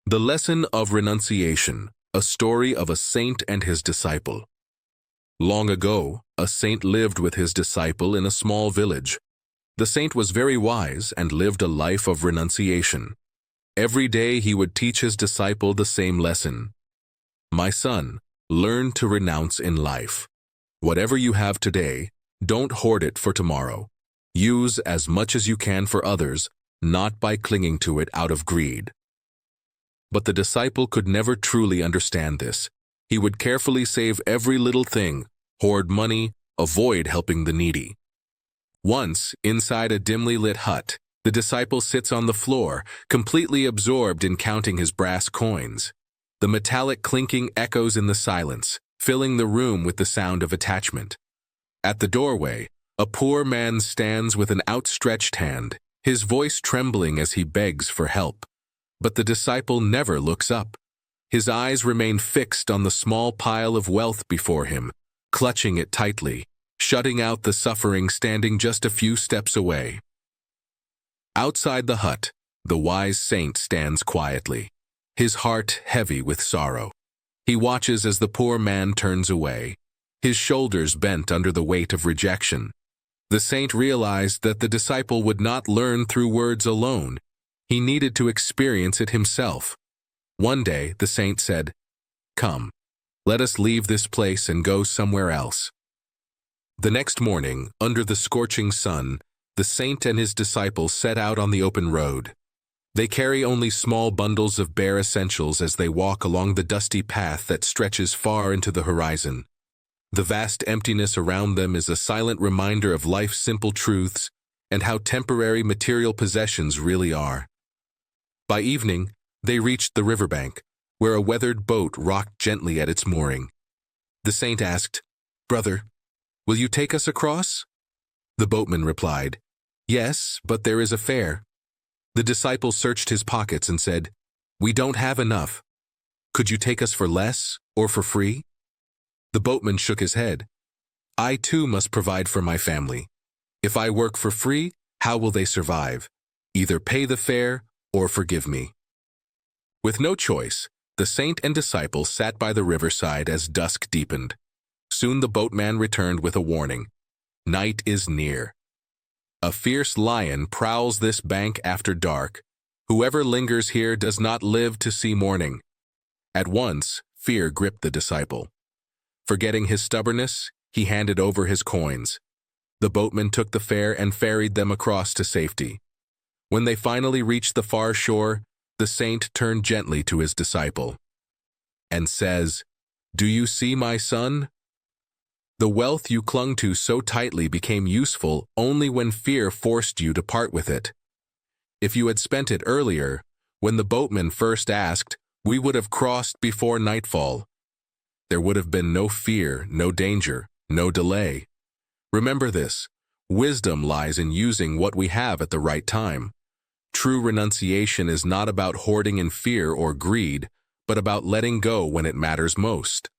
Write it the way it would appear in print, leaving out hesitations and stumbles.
The Lesson of Renunciation, a story of a saint and his disciple. Long ago, a saint lived with his disciple in a small village. The saint was very wise and lived a life of renunciation. Every day he would teach his disciple the same lesson. My son, learn to renounce in life. Whatever you have today, don't hoard it for tomorrow. Use as much as you can for others, not by clinging to it out of greed. But the disciple could never truly understand this. He would carefully save every little thing, hoard money, avoid helping the needy. Once, inside a dimly lit hut, the disciple sits on the floor, completely absorbed in counting his brass coins. The metallic clinking echoes in the silence, filling the room with the sound of attachment. At the doorway, a poor man stands with an outstretched hand, his voice trembling as he begs for help. But the disciple never looks up. His eyes remain fixed on the small pile of wealth before him, clutching it tightly, shutting out the suffering standing just a few steps away. Outside the hut, the wise saint stands quietly, his heart heavy with sorrow. He watches as the poor man turns away, his shoulders bent under the weight of rejection. The saint realized that the disciple would not learn through words alone. He needed to experience it himself. One day, the saint said, "Come, let us leave this place and go somewhere else." The next morning, under the scorching sun, the saint and his disciples set out on the open road. They carry only small bundles of bare essentials as they walk along the dusty path that stretches far into the horizon. The vast emptiness around them is a silent reminder of life's simple truths and how temporary material possessions really are. By evening, they reached the riverbank, where a weathered boat rocked gently at its mooring. The saint asked, "Brother, will you take us across?" The boatman replied, "Yes, but there is a fare." The disciple searched his pockets and said, "We don't have enough. Could you take us for less or for free?" The boatman shook his head. "I too must provide for my family. If I work for free, how will they survive? Either pay the fare or forgive me." With no choice, the saint and disciple sat by the riverside as dusk deepened. Soon the boatman returned with a warning. Night is near. A fierce lion prowls this bank after dark. Whoever lingers here does not live to see morning. At once, fear gripped the disciple. Forgetting his stubbornness, he handed over his coins. The boatman took the fare and ferried them across to safety. When they finally reached the far shore, the saint turned gently to his disciple and says, "Do you see, my son? The wealth you clung to so tightly became useful only when fear forced you to part with it. If you had spent it earlier, when the boatman first asked, we would have crossed before nightfall. There would have been no fear, no danger, no delay. Remember this, wisdom lies in using what we have at the right time. True renunciation is not about hoarding in fear or greed, but about letting go when it matters most."